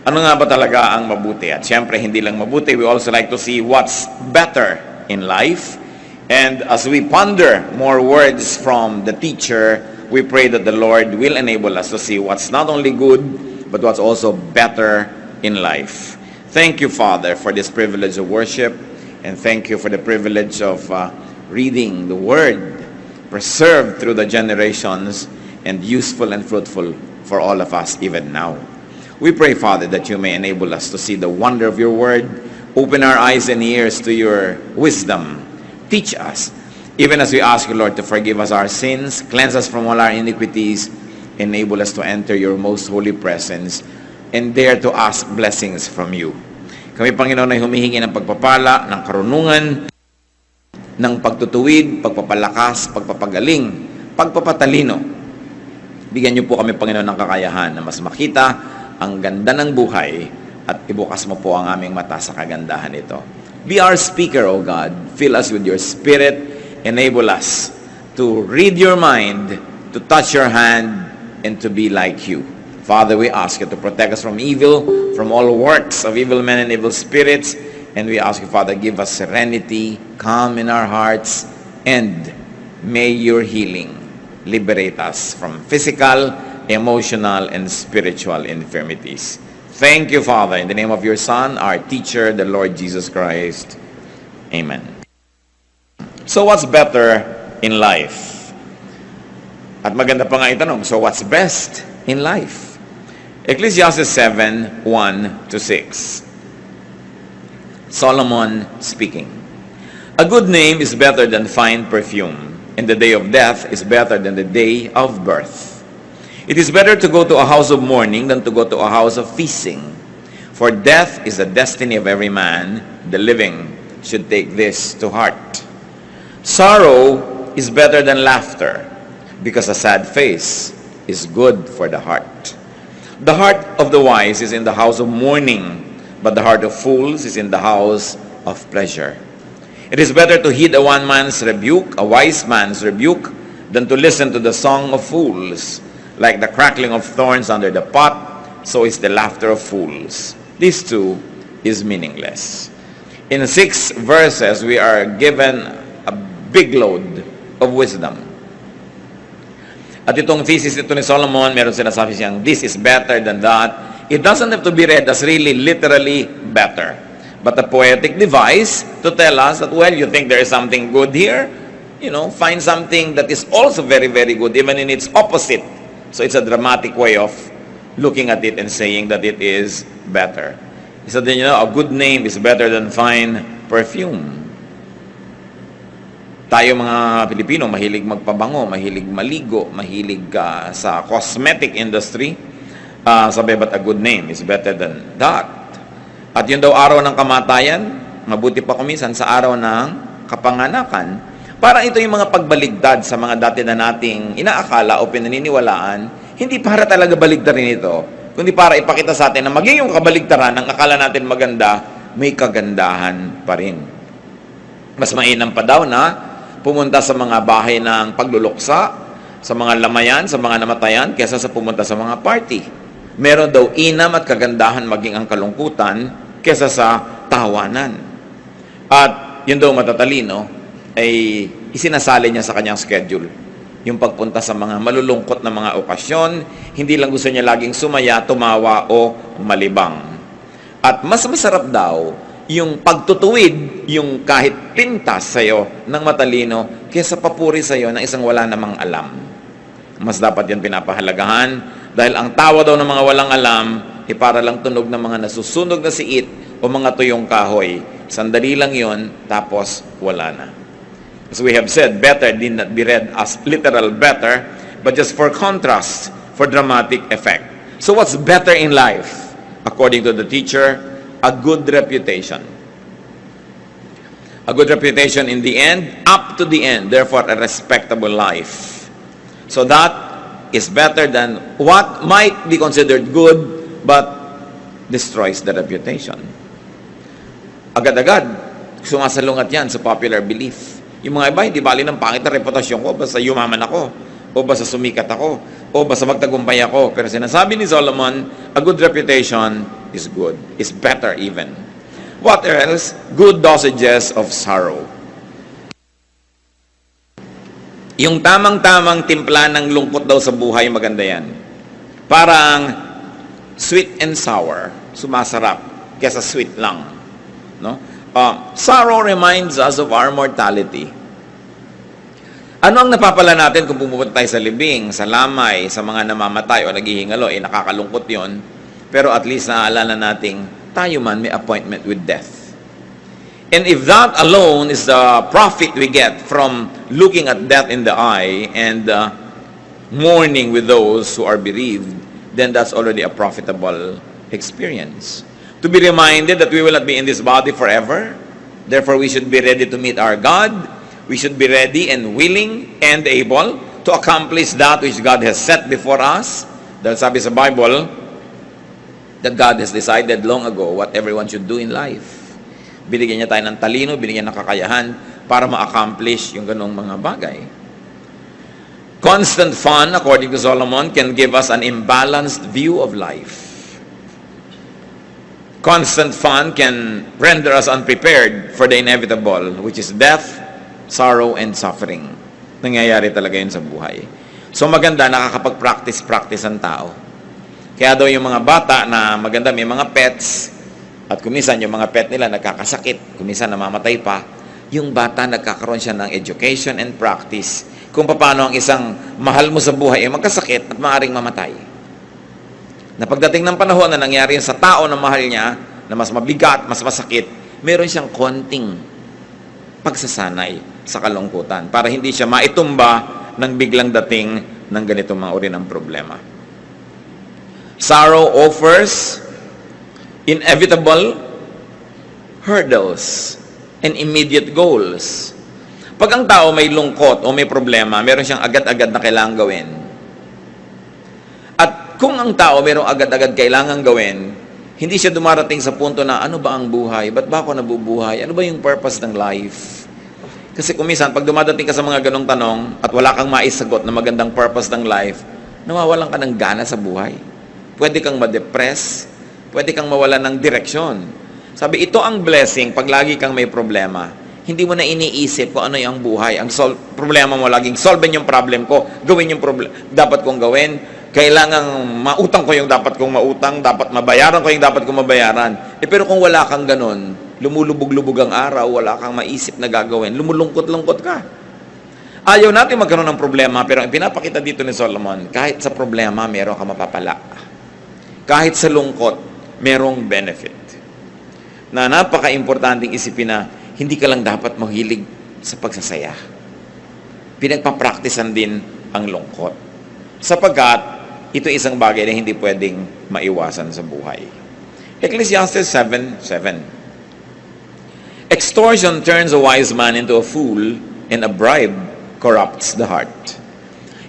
Ano nga ba talaga ang mabuti? At syempre, hindi lang mabuti. We also like to see what's better in life. And as we ponder more words from the teacher, we pray that the Lord will enable us to see what's not only good, but what's also better in life. Thank you, Father, for this privilege of worship. And thank you for the privilege of reading the Word, preserved through the generations, and useful and fruitful for all of us even now. We pray, Father, that you may enable us to see the wonder of your word, open our eyes and ears to your wisdom. Teach us, even as we ask you, Lord, to forgive us our sins, cleanse us from all our iniquities, enable us to enter your most holy presence, and dare to ask blessings from you. Kami, Panginoon, ay humihingi ng pagpapala, ng karunungan, ng pagtutuwid, pagpapalakas, pagpapagaling, pagpapatalino. Bigyan niyo po kami, Panginoon, ng kakayahan na mas makita ang ganda ng buhay at ibukas mo po ang aming mata sa kagandahan nito. Be our speaker, O God. Fill us with your spirit. Enable us to read your mind, to touch your hand, and to be like you. Father, we ask you to protect us from evil, from all works of evil men and evil spirits. And we ask you, Father, give us serenity, calm in our hearts, and may your healing liberate us from physical, emotional, and spiritual infirmities. Thank you, Father, in the name of your Son, our teacher, the Lord Jesus Christ. Amen. So what's better in life? At maganda pa nga itanong, so what's best in life? Ecclesiastes 7, 1-6. Solomon speaking. A good name is better than fine perfume, and the day of death is better than the day of birth. It is better to go to a house of mourning than to go to a house of feasting. For death is the destiny of every man. The living should take this to heart. Sorrow is better than laughter, because a sad face is good for the heart. The heart of the wise is in the house of mourning, but the heart of fools is in the house of pleasure. It is better to heed a one man's rebuke, a wise man's rebuke, than to listen to the song of fools. Like the crackling of thorns under the pot, so is the laughter of fools. This too is meaningless. In 6 verses, we are given a big load of wisdom. At itong thesis ito ni Solomon, meron sinasabi siyang, this is better than that. It doesn't have to be read as really literally better, but a poetic device to tell us that, well, you think there is something good here? You know, find something that is also very, very good, even in its opposite. So it's a dramatic way of looking at it and saying that it is better. So then, you know, a good name is better than fine perfume. Tayo mga Pilipino, mahilig magpabango, mahilig maligo, mahilig sa cosmetic industry. Sabi, but a good name is better than that. At yun daw araw ng kamatayan, mabuti pa kuminsan sa araw ng kapanganakan. Parang ito yung mga pagbaligtad sa mga dati na nating inaakala o pinaniniwalaan, hindi para talaga baligtarin ito, kundi para ipakita sa atin na maging yung kabaligtaran ng akala natin maganda, may kagandahan pa rin. Mas mainam pa daw na pumunta sa mga bahay ng pagluluksa, sa mga lamayan, sa mga namatayan, kaysa sa pumunta sa mga party. Meron daw inam at kagandahan maging ang kalungkutan kaysa sa tawanan. At yun daw matatalino, ay isinasali niya sa kanyang schedule. Yung pagpunta sa mga malulungkot na mga okasyon, hindi lang gusto niya laging sumaya, tumawa, o malibang. At mas masarap daw yung pagtutuwid, yung kahit pintas sa'yo ng matalino, kaysa papuri sa'yo ng isang wala namang alam. Mas dapat yan pinapahalagahan, dahil ang tawa daw ng mga walang alam, para lang tunog ng mga nasusunog na siit o mga tuyong kahoy. Sandali lang yon, tapos wala na. As we have said, better did not be read as literal better, but just for contrast, for dramatic effect. So what's better in life? According to the teacher, a good reputation. A good reputation in the end, up to the end, therefore a respectable life. So that is better than what might be considered good, but destroys the reputation. Agad-agad, sumasalungat yan sa popular belief. Yung mga iba, hindi bali ng pangit na reputasyon ko, basta yumaman ako, o basta sumikat ako, o basta magtagumpay ako. Pero sinasabi ni Solomon, a good reputation is good, is better even. What else? Good dosages of sorrow. Yung tamang-tamang timpla ng lungkot daw sa buhay, maganda yan. Parang sweet and sour, sumasarap kesa sweet lang. No? Sorrow reminds us of our mortality. Ano ang napapala natin kung pumupunta tayo sa libing, sa lamay, sa mga namamatay o naghihingalo? Nakakalungkot yon. Pero at least naaalala nating tayo man may appointment with death. And if that alone is the profit we get from looking at death in the eye and mourning with those who are bereaved, then that's already a profitable experience. To be reminded that we will not be in this body forever, therefore we should be ready to meet our God. We should be ready and willing and able to accomplish that which God has set before us. Dahil sabi sa Bible that God has decided long ago what everyone should do in life. Binigyan niya tayo ng talino, binigyan ng kakayahan para ma-accomplish yung ganong mga bagay. Constant fun, according to Solomon, can give us an imbalanced view of life. Constant fun can render us unprepared for the inevitable, which is death, sorrow, and suffering. Nangyayari talaga yun sa buhay. So maganda, nakakapag-practice ang tao. Kaya daw yung mga bata na maganda, may mga pets, at kumisan yung mga pet nila nagkakasakit, kumisan namamatay pa, yung bata nagkakaroon siya ng education and practice kung paano ang isang mahal mo sa buhay ay magkasakit at maaaring mamatay. Na pagdating ng panahon na nangyari yun sa tao na mahal niya, na mas mabigat, mas masakit, meron siyang konting pagsasanay sa kalungkutan para hindi siya maitumba ng biglang dating ng ganitong mga uri ng problema. Sorrow offers inevitable hurdles and immediate goals. Pag ang tao may lungkot o may problema, meron siyang agad-agad na kailangan gawin. At kung ang tao mayroong agad-agad kailangan gawin, hindi siya dumarating sa punto na ano ba ang buhay? Ba't ba ako nabubuhay? Ano ba yung purpose ng life? Kasi kumisan, pag dumadating ka sa mga ganong tanong at wala kang maisagot na magandang purpose ng life, nawawalan ka ng gana sa buhay. Pwede kang ma-depress, pwede kang mawalan ng direksyon. Sabi, ito ang blessing pag lagi kang may problema. Hindi mo na iniisip kung ano yung buhay. Ang problema mo laging, solve yung problem ko, gawin yung dapat kong gawin, kailangang mautang ko yung dapat kong mautang, dapat mabayaran ko yung dapat kong mabayaran. Pero kung wala kang ganun, lumulubog-lubog ang araw, wala kang maisip na gagawin, lumulungkot-lungkot ka. Ayaw natin magkaroon ng problema, pero ang pinapakita dito ni Solomon, kahit sa problema, meron ka mapapala. Kahit sa lungkot, merong benefit. Na napaka-importanting isipin na hindi ka lang dapat mahilig sa pagsasaya. Pinagpapracticean din ang lungkot. Sapagkat, ito isang bagay na hindi pwedeng maiwasan sa buhay. Ecclesiastes 7:7. Extortion turns a wise man into a fool, and a bribe corrupts the heart.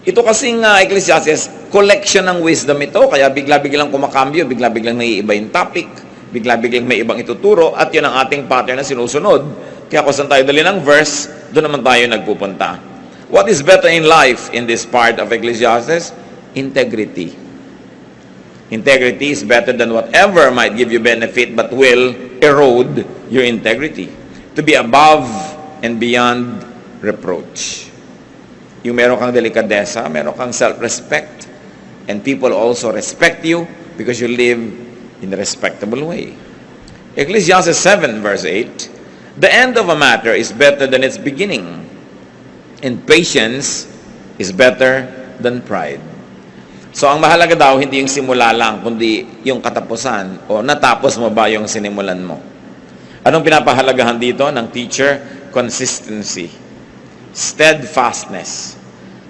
Ito kasing Ecclesiastes, collection ng wisdom ito, kaya bigla-biglang kumakambyo, bigla-biglang naiiba yung topic, bigla-biglang may ibang ituturo, at yun ang ating pattern na sinusunod. Kaya kung saan tayo dali ng verse, doon naman tayo nagpupunta. What is better in life in this part of Ecclesiastes? Integrity. Integrity is better than whatever might give you benefit but will erode your integrity. To be above and beyond reproach. Yung meron kang delikadesa, meron kang self-respect, and people also respect you because you live in a respectable way. Ecclesiastes 7 verse 8, the end of a matter is better than its beginning, and patience is better than pride. So ang mahalaga daw, hindi yung simula lang, kundi yung katapusan, o natapos mo ba yung sinimulan mo. Anong pinapahalagahan dito ng teacher? Consistency. Steadfastness.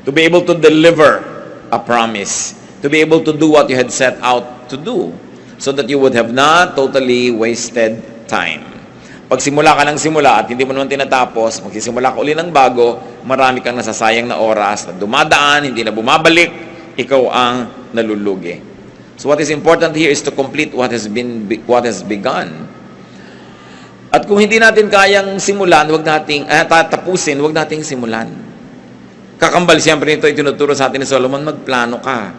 To be able to deliver a promise. To be able to do what you had set out to do. So that you would have not totally wasted time. Pag simula ka ng simula at hindi mo naman tinatapos, magsisimula ka uli ng bago, marami kang nasasayang na oras na dumadaan, hindi na bumabalik, ikaw ang nalulugi. So what is important here is to complete what has begun. At kung hindi natin kayang simulan, tapusin, wag nating simulan. Kakambal siyempre nito, itinuturo sa atin ni Solomon, magplano ka.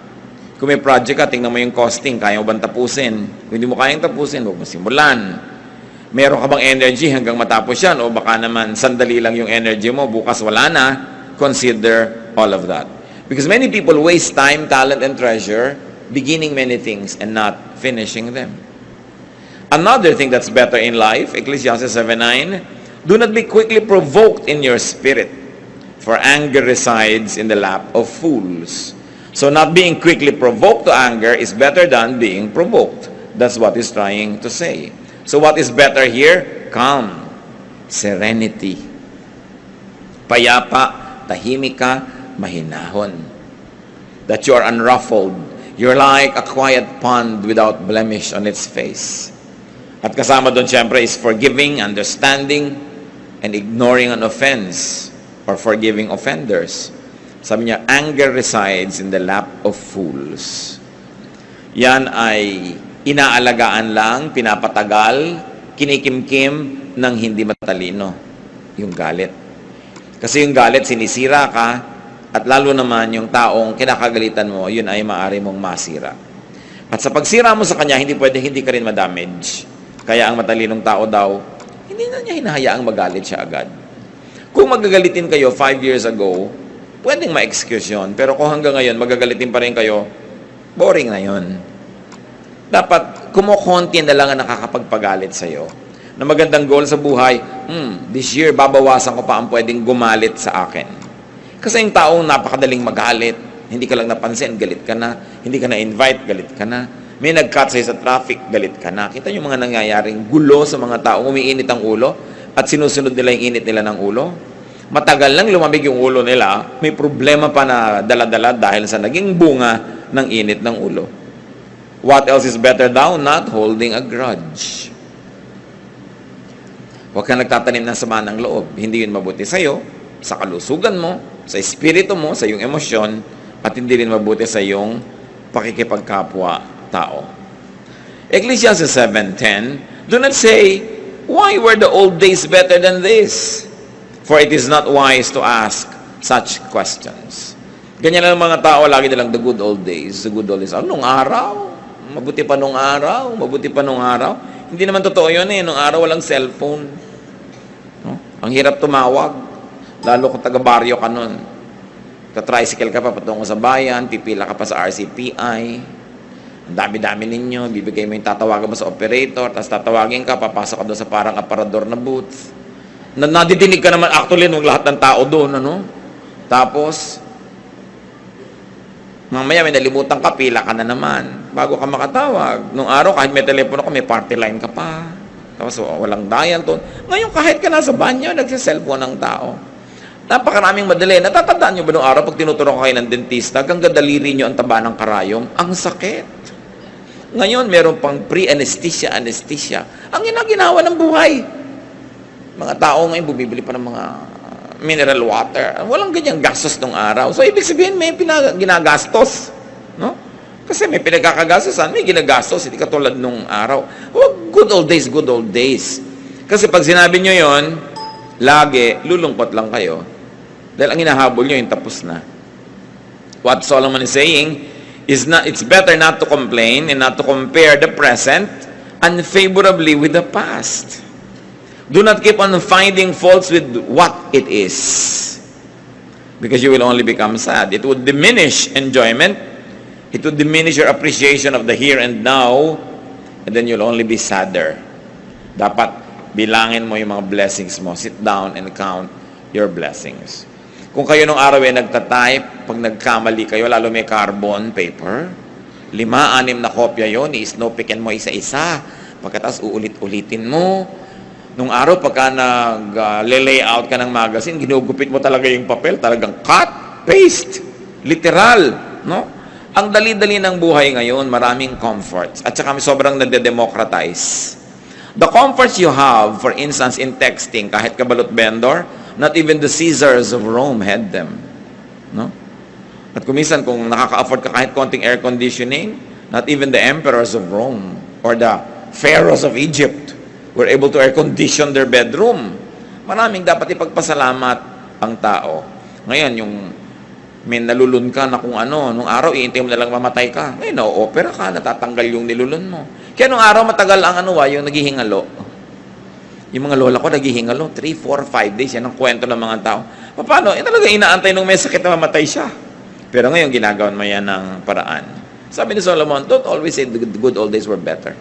Kung may project ka, tingnan mo yung costing, kaya mo bang tapusin? Kung hindi mo kayang tapusin, huwag mo simulan. Meron ka bang energy hanggang matapos yan? O baka naman, sandali lang yung energy mo, bukas wala na. Consider all of that. Because many people waste time, talent, and treasure beginning many things and not finishing them. Another thing that's better in life, Ecclesiastes 7:9, do not be quickly provoked in your spirit, for anger resides in the lap of fools. So not being quickly provoked to anger is better than being provoked. That's what he's trying to say. So what is better here? Calm, serenity, payapa, tahimik ka, mahinahon. That you are unruffled. You're like a quiet pond without blemish on its face. At kasama doon siyempre is forgiving, understanding, and ignoring an offense or forgiving offenders. Sabi niya, anger resides in the lap of fools. Yan ay inaalagaan lang, pinapatagal, kinikimkim ng hindi matalino. Yung galit. Kasi yung galit, sinisira ka, at lalo naman yung taong kinakagalitan mo, yun ay maaari mong masira. At sa pagsira mo sa kanya, hindi ka rin madamage. Kaya ang matalinong tao daw, hindi na niya hinahayaang magalit siya agad. Kung magagalitin kayo 5 years ago, pwedeng ma-excuse yun. Pero kung hanggang ngayon, magagalitin pa rin kayo, boring na yun. Dapat, kumukonti na lang ang nakakapagpagalit sa'yo. Na magandang goal sa buhay, this year, babawasan ko pa ang pwedeng gumalit sa akin. Kasi yung taong napakadaling magalit, hindi ka lang napansin, galit ka na. Hindi ka na-invite, galit ka na. May nag-cut sa'yo sa traffic, galit ka na. Kita yung mga nangyayaring gulo sa mga taong umiinit ang ulo at sinusunod nila yung init nila ng ulo. Matagal lang lumamig yung ulo nila, may problema pa na dala-dala dahil sa naging bunga ng init ng ulo. What else is better daw? Not holding a grudge. Huwag kang nagtatanim ng sama ng loob. Hindi yun mabuti sa'yo, sa kalusugan mo, sa espiritu mo, sa iyong emosyon, at hindi rin mabuti sa iyong pakikipagkapwa-tao. Ecclesiastes 7:10, do not say, why were the old days better than this? For it is not wise to ask such questions. Ganyan lang mga tao, lagi nilang the good old days, the good old days. Nung araw, mabuti pa nung araw, mabuti pa nung araw. Hindi naman totoo yun eh, nung araw walang cellphone. No? Ang hirap tumawag, lalo kung taga-baryo ka nun. Ka-tricycle ka pa patungo sa bayan, pipila ka pa sa RCPI. Ang dami-dami ninyo, bibigay mo yung tatawagan mo sa operator, tapos tatawagin ka, papasok ka doon sa parang aparador na booth. Nadidinig ka naman actually ng lahat ng tao doon, ano? Tapos, mamaya may nalimutan ka, pila ka na naman. Bago ka makatawag. Nung araw, kahit may telepono ka, may party line ka pa. Tapos, walang dial doon. Ngayon, kahit ka nasa banyo, nagsiselfone ng tao. Napakaraming madali. Natatandaan nyo ba nung araw, pag tinuturo kayo ng dentista, hanggang daliri nyo ang taba ng karayom, ang sakit. Ngayon, meron pang pre-anesthesia, anesthesia. Ang ginagawa ng buhay. Mga tao ngayon bumibili pa ng mga mineral water. Walang ganyang gastos nung araw. So, ibig sabihin, may ginagastos. No? Kasi may pinagkakagastosan, may ginagastos. Hindi katulad nung araw. Oh, good old days, good old days. Kasi pag sinabi nyo yon, lagi, lulungkot lang kayo. Dahil ang hinahabol nyo, yung tapos na. What Solomon is saying is it's better not to complain and not to compare the present unfavorably with the past. Do not keep on finding faults with what it is. Because you will only become sad. It would diminish enjoyment. It would diminish your appreciation of the here and now. And then you'll only be sadder. Dapat bilangin mo yung mga blessings mo. Sit down and count your blessings. Kung kayo nung araw ay nagtatype, pag nagkamali kayo, lalo may carbon paper, 5-6 na kopya yon, i-snowpickin mo isa-isa. Pagkatas uulit-ulitin mo. Nung araw, pagka nag-layout ka ng magazine, ginugupit mo talaga yung papel, talagang cut, paste, literal, no? Ang dali-dali ng buhay ngayon, maraming comforts, at saka sobrang nade-democratize. The comforts you have, for instance, in texting, kahit kabalot vendor, not even the Caesars of Rome had them, no? At kumisan, kung nakaka-afford ka kahit konting air conditioning, not even the emperors of Rome, or the pharaohs of Egypt, were able to air condition their bedroom. Maraming dapat ipagpasalamat ang tao. Ngayon, yung May nalulun ka na kung ano, nung araw, iintay mo na lang mamatay ka. Ngayon, na-opera ka, natatanggal yung nilulun mo. Kaya nung araw, matagal ang yung naghihingalo. Yung mga lola ko, naghihingalo, 3, 4, 5 days, yan ang kwento ng mga tao. Paano? Talaga inaantay nung may sakit na mamatay siya. Pero ngayon, ginagawan mo yan ng paraan. Sabi ni Solomon, don't always say the good old days were better.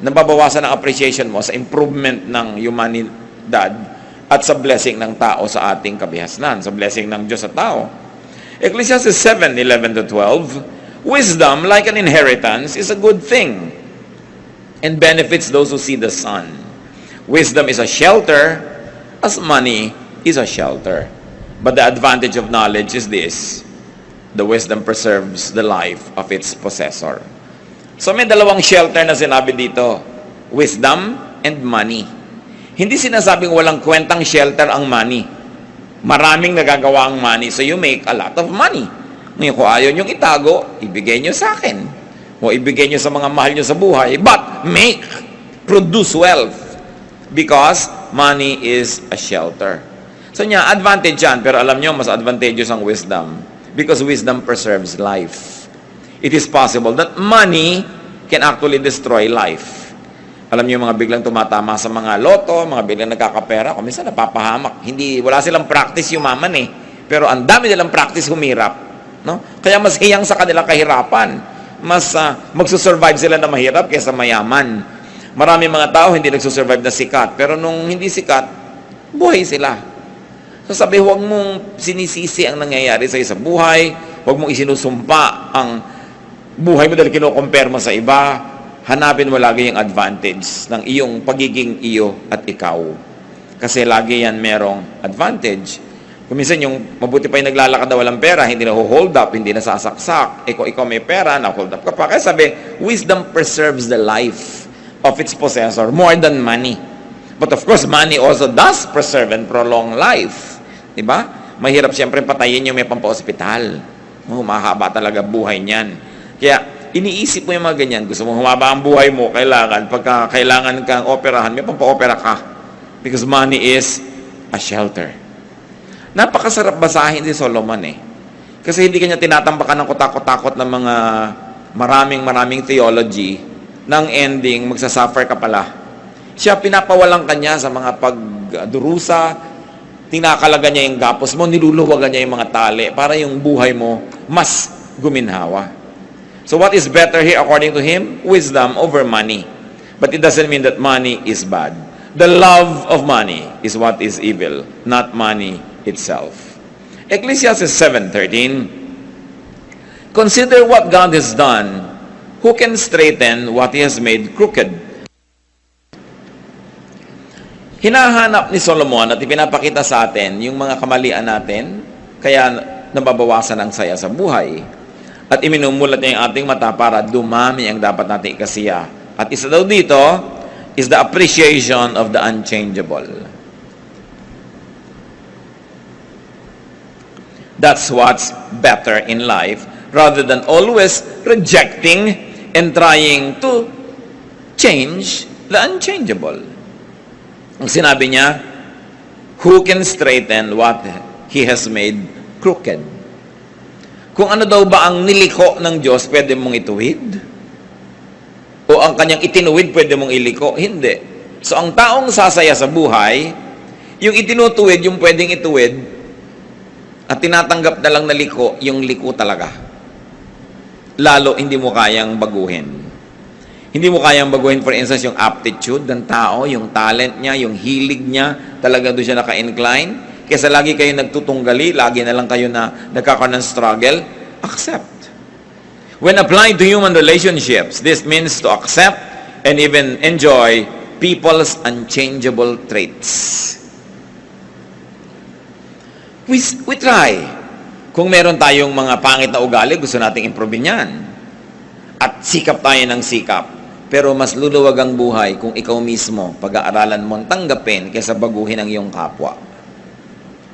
Nababawasan ang appreciation mo sa improvement ng humanidad at sa blessing ng tao sa ating kabihasnan, sa blessing ng Diyos sa tao. Ecclesiastes 7:11-12, wisdom, like an inheritance, is a good thing and benefits those who see the sun. Wisdom is a shelter, as money is a shelter. But the advantage of knowledge is this: the wisdom preserves the life of its possessor. So may dalawang shelter na sinabi dito, wisdom and money. Hindi sinasabing walang kwentang shelter ang money. Maraming nagagawa ang money, so you make a lot of money. Ngayon, kung ayaw niyong itago, ibigay niyo sa akin. O ibigay niyo sa mga mahal niyo sa buhay. But produce wealth. Because money is a shelter. So niya, advantage yan. Pero alam niyo, mas advantageous ang wisdom. Because wisdom preserves life. It is possible that money can actually destroy life. Alam niyo yung mga biglang tumatama sa mga loto, mga biglang nagkakapera, kung minsan napapahamak. Wala silang practice yumaman eh. Pero ang dami nilang practice humirap. No? Kaya mas hiyang sa kanilang kahirapan. Mas magsusurvive sila na mahirap kaysa mayaman. Maraming mga tao hindi nagsusurvive na sikat. Pero nung hindi sikat, buhay sila. So sabi, huwag mong sinisisi ang nangyayari sa buhay. Huwag mong isinusumpa ang buhay mo dahil kino-compare mo sa iba. Hanapin mo lagi yung advantage ng iyong pagiging iyo at ikaw. Kasi lagi yan merong advantage. Kung minsan yung mabuti pa yung naglalakad na walang pera, hindi na hold up, hindi na sasaksak. Kung ikaw may pera, na-hold up ka pa. Kaya sabi, wisdom preserves the life of its possessor more than money. But of course, money also does preserve and prolong life. Diba? Mahirap siyempre patayin yung may pampa-hospital. Mahaba talaga buhay niyan. Kaya, iniisip mo yung mga ganyan. Gusto mo humaba ang buhay mo, pagka kailangan kang operahan, may pampa-opera ka. Because money is a shelter. Napakasarap basahin si Solomon eh. Kasi hindi kanya tinatambakan ng kutakot-takot ng mga maraming theology, ng ending, magsasuffer ka pala. Siya pinapawalan kanya sa mga pagdurusa, tinakalaga niya yung gapos mo, niluluwagan niya yung mga tali para yung buhay mo mas guminhawa. So what is better here according to him? Wisdom over money. But it doesn't mean that money is bad. The love of money is what is evil, not money itself. Ecclesiastes 7:13, consider what God has done. Who can straighten what He has made crooked? Hinahanap ni Solomon at ipinapakita sa atin yung mga kamalian natin, kaya nababawasan ang saya sa buhay. At iminumulat niya yung ating mata para dumami ang dapat natin ikasiya. At isa daw dito is the appreciation of the unchangeable. That's what's better in life rather than always rejecting and trying to change the unchangeable. Ang sinabi niya, who can straighten what He has made crooked? Kung ano daw ba ang niliko ng Diyos, pwede mong ituwid? O ang kanyang itinuwid, pwede mong iliko? Hindi. So, ang taong sasaya sa buhay, yung itinutuwid, yung pwedeng ituwid, at tinatanggap na lang na liko, yung liko talaga. Lalo, hindi mo kayang baguhin. Hindi mo kayang baguhin, for instance, yung aptitude ng tao, yung talent niya, yung hilig niya, talaga doon siya naka-incline. Kesa lagi kayo nagtutunggali, lagi na lang kayo na nagkakaroon ng struggle, accept. When applied to human relationships, this means to accept and even enjoy people's unchangeable traits. We try. Kung meron tayong mga pangit na ugali, gusto nating improve yan. At sikap tayo ng sikap. Pero mas luluwag ang buhay kung ikaw mismo, pag-aaralan mo, tanggapin kaysa baguhin ang iyong kapwa.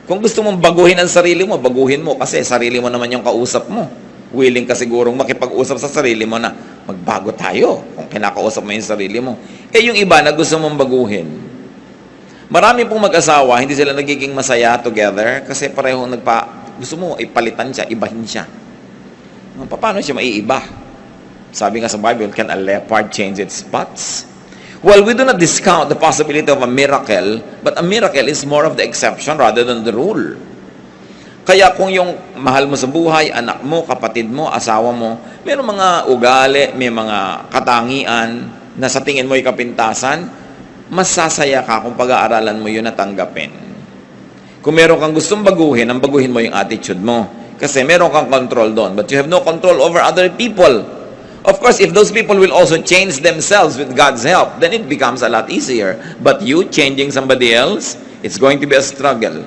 Kung gusto mong baguhin ang sarili mo, baguhin mo kasi sarili mo naman yung kausap mo. Willing ka sigurong makipag-usap sa sarili mo na magbago tayo kung kinakausap mo yung sarili mo. Eh yung iba na gusto mong baguhin. Marami pong mag-asawa, hindi sila nagiging masaya together kasi parehong Gusto mo ipalitan siya, ibahin siya. Paano siya maiiba? Sabi nga sa Bible, can a leopard change its spots? Well, we do not discount the possibility of a miracle, but a miracle is more of the exception rather than the rule. Kaya kung yung mahal mo sa buhay, anak mo, kapatid mo, asawa mo, mayroong mga ugali, may mga katangian na sa tingin mo ay kapintasan, masasaya ka kung pag-aaralan mo yun at tanggapin. Kung meron kang gustong baguhin, ang baguhin mo yung attitude mo. Kasi meron kang control doon, but you have no control over other people. Of course, if those people will also change themselves with God's help, then it becomes a lot easier. But you changing somebody else, it's going to be a struggle.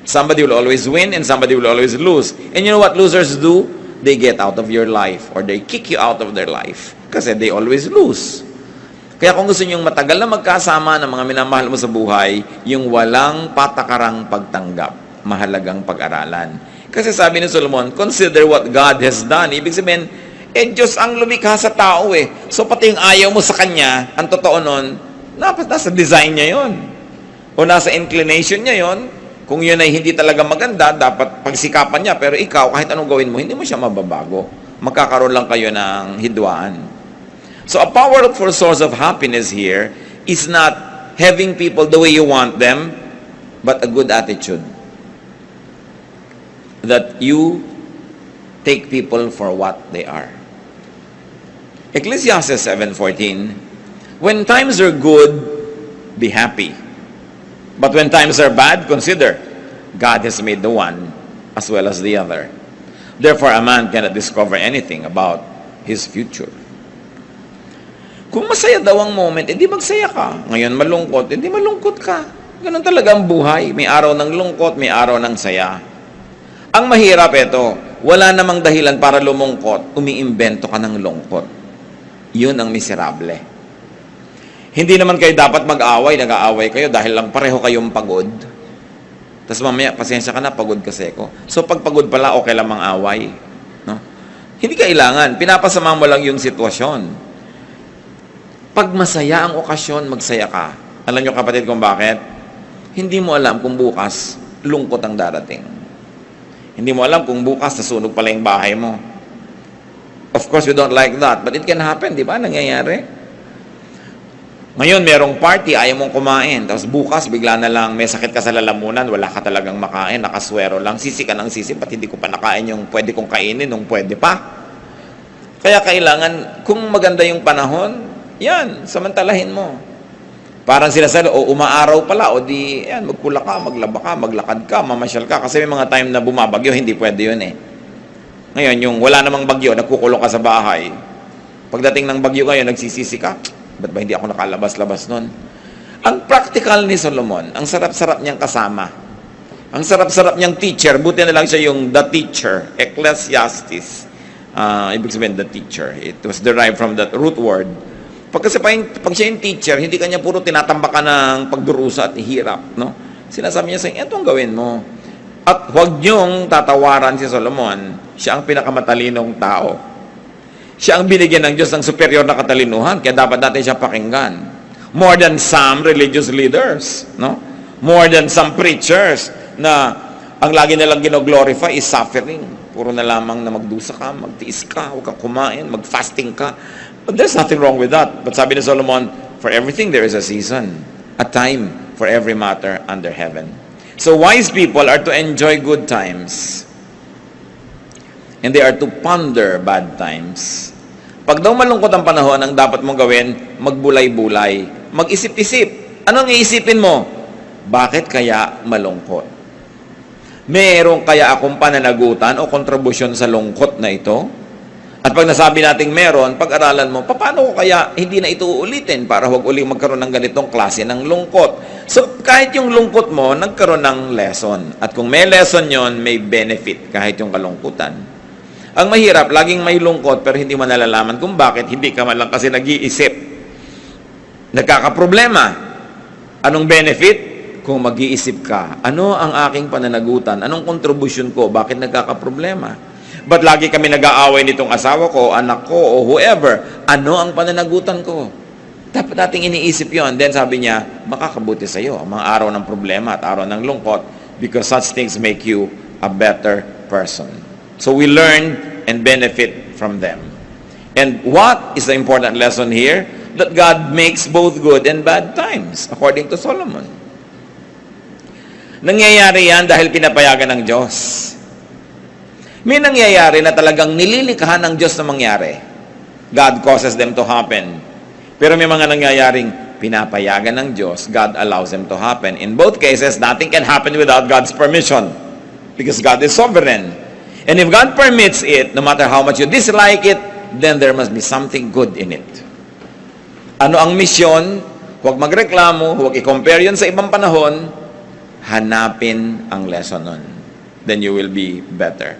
Somebody will always win and somebody will always lose. And you know what losers do? They get out of your life or they kick you out of their life. Kasi they always lose. Kaya kung gusto nyo matagal na magkasama ng mga minamahal mo sa buhay, yung walang patakarang pagtanggap, mahalagang pag-aralan. Kasi sabi ni Solomon, consider what God has done. Ibig sabihin, Diyos ang lumikha sa tao eh. So pati yung ayaw mo sa Kanya, ang totoo nun, nasa design niya yon o nasa inclination niya yon. Kung yun ay hindi talaga maganda, dapat pagsikapan niya. Pero ikaw, kahit anong gawin mo, hindi mo siya mababago. Magkakaroon lang kayo ng hidwaan. So a powerful source of happiness here is not having people the way you want them, but a good attitude. That you take people for what they are. Ecclesiastes 7:14, when times are good, be happy. But when times are bad, consider, God has made the one as well as the other. Therefore, a man cannot discover anything about his future. Kung masaya daw ang moment, edi magsaya ka. Ngayon malungkot, edi malungkot ka. Ganun talaga ang buhay. May araw ng lungkot, may araw ng saya. Ang mahirap ito, wala namang dahilan para lumungkot, umiimbento ka ng lungkot. Yun ang miserable. Hindi naman kayo dapat mag-away, nag-aaway kayo dahil lang pareho kayong pagod. Tapos mamaya, pasensya ka na, pagod kasi ko. So pag pagod pala, okay lang mang-away. No? Hindi kailangan, pinapasama mo lang yung sitwasyon. Pag masaya ang okasyon, magsaya ka. Alam nyo kapatid kung bakit? Hindi mo alam kung bukas, lungkot ang darating. Hindi mo alam kung bukas nasunog pala yung bahay mo. Of course, we don't like that. But it can happen, di ba? Nangyayari. Ngayon, merong party, ayaw mong kumain. Tapos bukas, bigla na lang, may sakit ka sa lalamunan, wala ka talagang makain, nakaswero lang. Sisi ka ng sisi, pati hindi ko pa nakain yung pwede kong kainin, nung pwede pa. Kaya kailangan, kung maganda yung panahon, yan, samantalahin mo. Parang sinasabi, umaaraw pala, o di, yan, magpula ka, maglaba ka, maglakad ka, mamasyal ka. Kasi may mga time na bumabagyo, hindi pwede yun eh. Ngayon, yung wala namang bagyo, nagkukulong ka sa bahay. Pagdating ng bagyo ngayon, nagsisisi ka, ba't ba hindi ako nakalabas-labas nun? Ang practical ni Solomon, ang sarap-sarap niyang kasama. Ang sarap-sarap niyang teacher, buti na lang siya yung the teacher, Ecclesiastes. Ibig sabihin, the teacher. It was derived from that root word. Pag siya yung teacher, hindi kanya puro tinatambakan ng pagdurusa at hirap, no? Sinasabi niya sa inyo, itong gawin mo. At huwag niyong tatawaran si Solomon. Siya ang pinakamatalinong tao. Siya ang binigyan ng Diyos ng superior na katalinuhan, kaya dapat natin siya pakinggan. More than some religious leaders, no? More than some preachers na ang lagi nilang gino-glorify is suffering. Puro na lamang na magdusa ka, magtiis ka, huwag kang kumain, mag-fasting ka. But there's nothing wrong with that. But sabi ni Solomon, for everything there is a season, a time for every matter under heaven. So wise people are to enjoy good times. And they are to ponder bad times. Pag daw malungkot ang panahon, ang dapat mong gawin, magbulay-bulay. Mag-isip-isip. Anong iisipin mo? Bakit kaya malungkot? Meron kaya akong pananagutan o kontribusyon sa lungkot na ito? At pag nasabi nating meron, pag-aralan mo, paano ko kaya hindi na ito uulitin para huwag uling magkaroon ng ganitong klase ng lungkot? So, kahit yung lungkot mo, nagkaroon ng lesson. At kung may lesson yon, may benefit kahit yung kalungkutan. Ang mahirap, laging may lungkot pero hindi mo nalalaman kung bakit hindi ka man lang kasi nag-iisip. Nagkakaproblema. Anong benefit? Kung mag-iisip ka, ano ang aking pananagutan? Anong contribution ko? Bakit nagkakaproblema? But lagi kami nag-aaway nitong asawa ko, anak ko, o whoever. Ano ang pananagutan ko? Dapat nating iniisip yon. Then sabi niya, makakabuti sa iyo ang mga araw ng problema at araw ng lungkot because such things make you a better person. So we learn and benefit from them. And what is the important lesson here? That God makes both good and bad times, according to Solomon. Nangyayari yan dahil pinapayagan ng Diyos. May nangyayari na talagang nililikahan ng Diyos na mangyari. God causes them to happen. Pero may mga nangyayaring pinapayagan ng Diyos, God allows them to happen. In both cases, nothing can happen without God's permission. Because God is sovereign. And if God permits it, no matter how much you dislike it, then there must be something good in it. Ano ang misyon? Huwag magreklamo, huwag i-compare yun sa ibang panahon. Hanapin ang lesson nun. Then you will be better.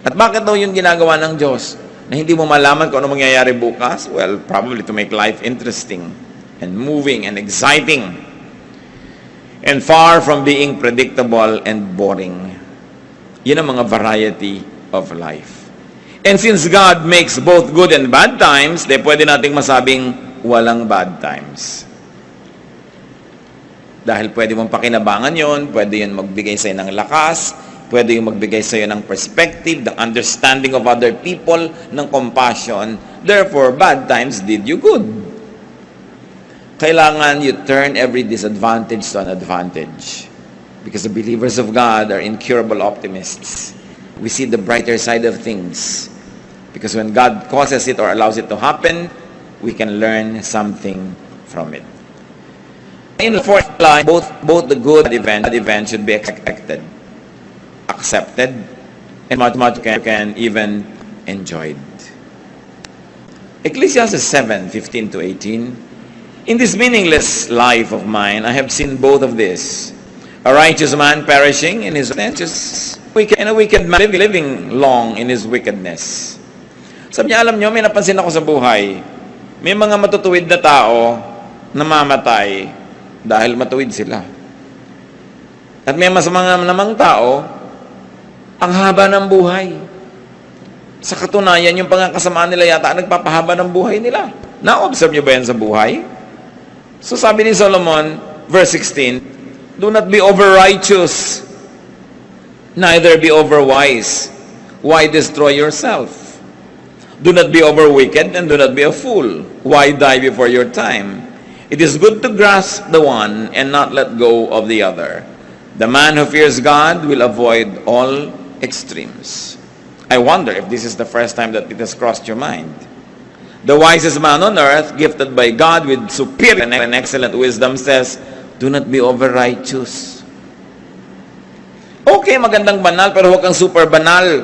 At bakit daw yung ginagawa ng Diyos? Na hindi mo malaman kung ano mangyayari bukas? Well, probably to make life interesting and moving and exciting and far from being predictable and boring. Yun ang mga variety of life. And since God makes both good and bad times, pwede nating masabing walang bad times. Dahil pwede mong pakinabangan yon, pwede yun magbigay sa'yo ng lakas, pwede yung magbigay sa'yo ng perspective, ng understanding of other people, ng compassion. Therefore, bad times did you good. Kailangan you turn every disadvantage to an advantage. Because the believers of God are incurable optimists. We see the brighter side of things. Because when God causes it or allows it to happen, we can learn something from it. In the fourth line, both the good and bad event should be expected, accepted, and much can even enjoyed. Ecclesiastes 7:15-18. In this meaningless life of mine, I have seen both of this: a righteous man perishing in his righteousness, and a wicked man living long in his wickedness. Sabi niya, alam niyo, may napansin ako sa buhay. May mga matutuwid na tao na mamatay dahil matuwid sila. At may masamang namang tao, ang haba ng buhay. Sa katunayan, yung pangkasamaan nila yata nagpapahaba ng buhay nila. Na-observe niyo ba yan sa buhay? So sabi ni Solomon, verse 16, do not be over-righteous, neither be over-wise. Why destroy yourself? Do not be over-wicked, and do not be a fool. Why die before your time? It is good to grasp the one and not let go of the other. The man who fears God will avoid all extremes. I wonder if this is the first time that it has crossed your mind. The wisest man on earth, gifted by God with superior and excellent wisdom, says, do not be over-righteous. Okay, magandang banal, pero huwag kang super banal.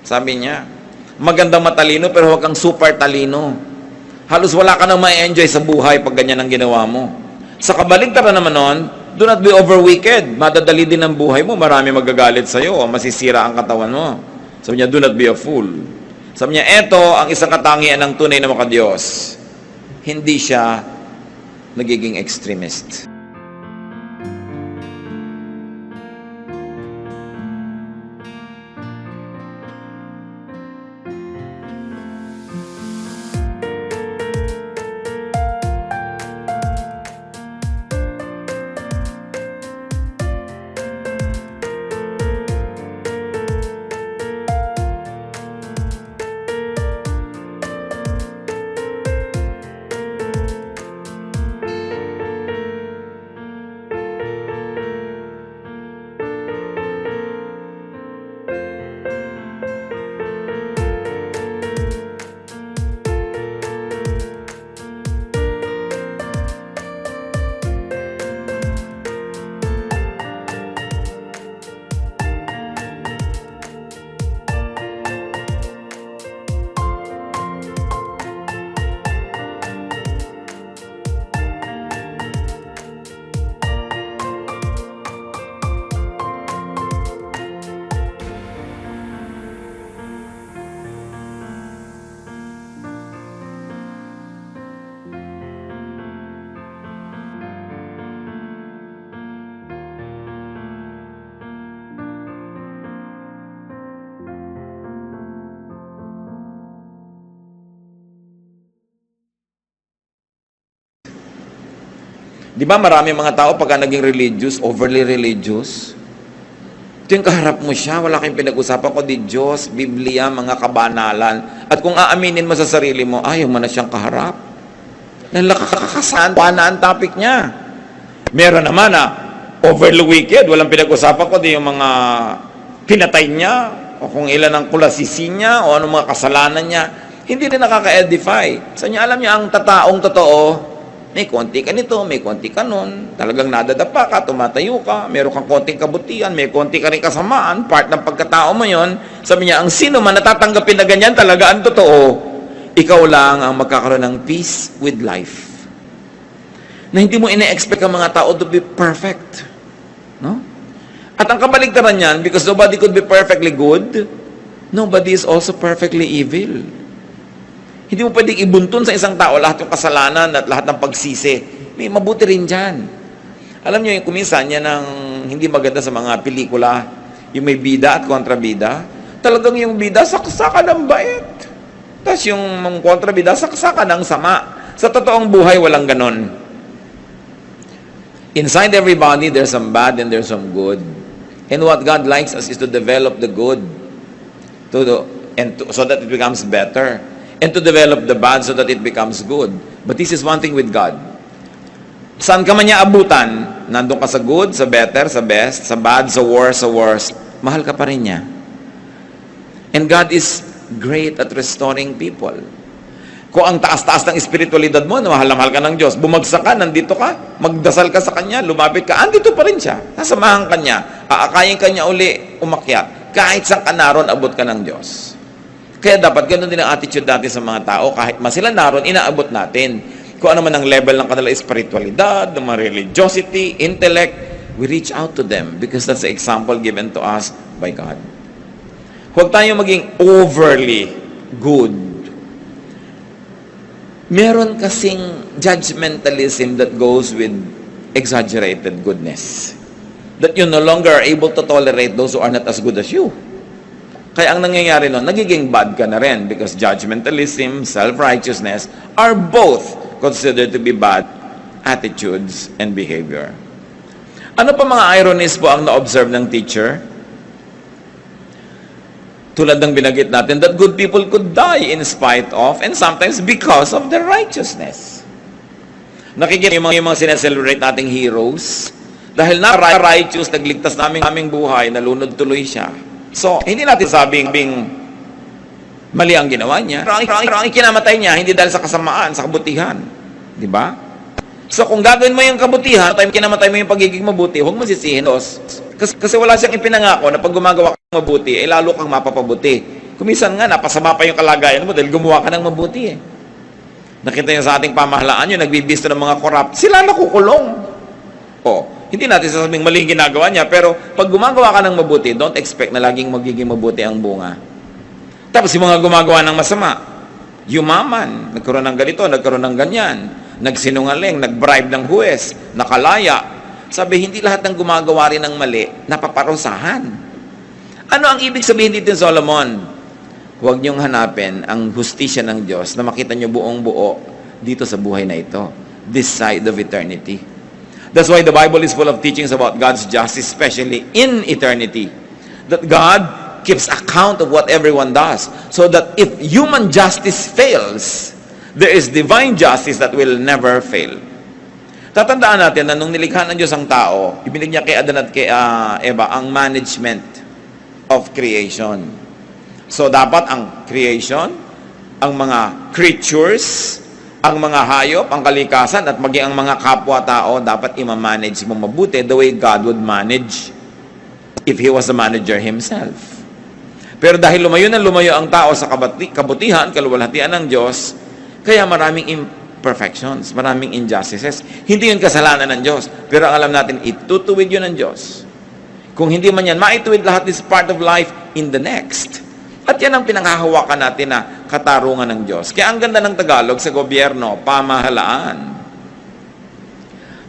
Sabi niya. Magandang matalino, pero huwag kang super talino. Halos wala ka nang ma-enjoy sa buhay pag ganyan ang ginawa mo. Sa kabaligtaran naman nun, do not be over-wicked. Madadali din ang buhay mo. Marami magagalit sa'yo o masisira ang katawan mo. Sabi niya, do not be a fool. Sabi niya, eto ang isang katangian ng tunay na makadiyos. Hindi siya nagiging extremist. Di ba marami mga tao pagka naging religious, overly religious, Ito yung kaharap mo siya, wala kayong pinag-usapan ko di Diyos, Biblia, mga kabanalan. At kung aaminin mo sa sarili mo, ayaw mo na siyang kaharap. Nalakakasan, na ang topic niya. Meron naman over the weekend, walang pinag-usapan ko di yung mga pinatay niya, o kung ilan ang kulasisi niya, o anong mga kasalanan niya. Hindi rin nakaka-edify. Sa niya, alam niya, ang tataong totoo, may konti ka nito, may konti ka nun, talagang nadadapa ka, tumatayo ka, meron kang konting kabutihan, may konti ka rin kasamaan, part ng pagkatao mo yon. Sabi niya, ang sino man natatanggapin na ganyan, talaga ang totoo, ikaw lang ang magkakaroon ng peace with life. Na hindi mo ina-expect ang mga tao to be perfect. No? At ang kabaligtaran niyan, because nobody could be perfectly good, nobody is also perfectly evil. Hindi mo pwedeng ibuntun sa isang tao lahat yung kasalanan at lahat ng pagsisi. May mabuti rin dyan. Alam niyo, yung kuminsan yan ang hindi maganda sa mga pelikula, yung may bida at kontrabida. Talagang yung bida, saksakan ng bait. Tapos yung kontrabida, saksakan ng sama. Sa totoong buhay, walang ganon. Inside everybody, there's some bad and there's some good. And what God likes us is to develop the good so that it becomes better. And to develop the bad so that it becomes good. But this is one thing with God. Saan ka man niya abutan, nandun ka sa good, sa better, sa best, sa bad, sa worst, mahal ka pa rin niya. And God is great at restoring people. Kung ang taas-taas ng espiritualidad mo, mahal na mahal ka ng Diyos, bumagsak ka, nandito ka, magdasal ka sa Kanya, lumapit ka, andito pa rin siya. Nasamahan ka niya, aakayin ka niya uli, umakyat. Kahit saan ka naroon, abot ka ng Diyos. Kaya dapat ganoon din ang attitude natin sa mga tao. Kahit sila naroon, inaabot natin. Kung ano man ang level ng kanila espiritualidad, ng mga religiosity, intellect, we reach out to them because that's the example given to us by God. Huwag tayo maging overly good. Meron kasing judgmentalism that goes with exaggerated goodness. That you no longer are able to tolerate those who are not as good as you. Kaya ang nangyayari nun, nagiging bad ka na rin because judgmentalism, self-righteousness are both considered to be bad attitudes and behavior. Ano pa mga ironies po ang na-observe ng teacher? Tulad ng binanggit natin that good people could die in spite of and sometimes because of their righteousness. Nakikita yung mga sineselebrate nating heroes dahil na-righteous, nagligtas naming buhay, nalunod tuloy siya. So, hindi natin sabing mali ang ginawa niya. Pero ang kinamatay niya, hindi dahil sa kasamaan, sa kabutihan. Di ba? So, kung gagawin mo yung kabutihan, kinamatay mo yung pagiging mabuti, huwag mo sisihin. Kasi wala siyang ipinangako na pag gumagawa ka ng mabuti, lalo kang mapapabuti. Kuminsan nga, napasama pa yung kalagayan mo dahil gumawa ka ng mabuti. Nakita niyo sa ating pamahalaan yun, nagbibisto ng mga corrupt, sila nakukulong. Hindi natin sasabing maling ginagawa niya, pero pag gumagawa ka ng mabuti, don't expect na laging magiging mabuti ang bunga. Tapos yung mga gumagawa ng masama, yumaman, nagkaroon ng ganito, nagkaroon ng ganyan, nagsinungaling, nagbribe ng huwes, nakalaya. Sabi, hindi lahat ng gumagawa rin ng mali, napaparusahan. Ano ang ibig sabihin dito ni Solomon? Huwag niyong hanapin ang hustisya ng Diyos na makita niyo buong buo dito sa buhay na ito, this side of eternity. That's why the Bible is full of teachings about God's justice, especially in eternity. That God keeps account of what everyone does. So that if human justice fails, there is divine justice that will never fail. Tatandaan natin na nung nilikha ng Diyos ang tao, ibinig niya kay Adan at kay Eva ang management of creation. So dapat ang creation, ang mga creatures, ang mga hayop, ang kalikasan, at maging ang mga kapwa-tao, dapat i-manage mo mabuti the way God would manage if He was a manager Himself. Pero dahil lumayo ang tao sa kabutihan, kaluwalhatian ng Diyos, kaya maraming imperfections, maraming injustices. Hindi yun kasalanan ng Diyos. Pero ang alam natin, itutuwid yun ng Diyos. Kung hindi man yan, maituwid lahat is part of life in the next. At yan ang pinanghahawakan natin na katarungan ng Diyos. Kaya ang ganda ng Tagalog sa gobyerno, pamahalaan.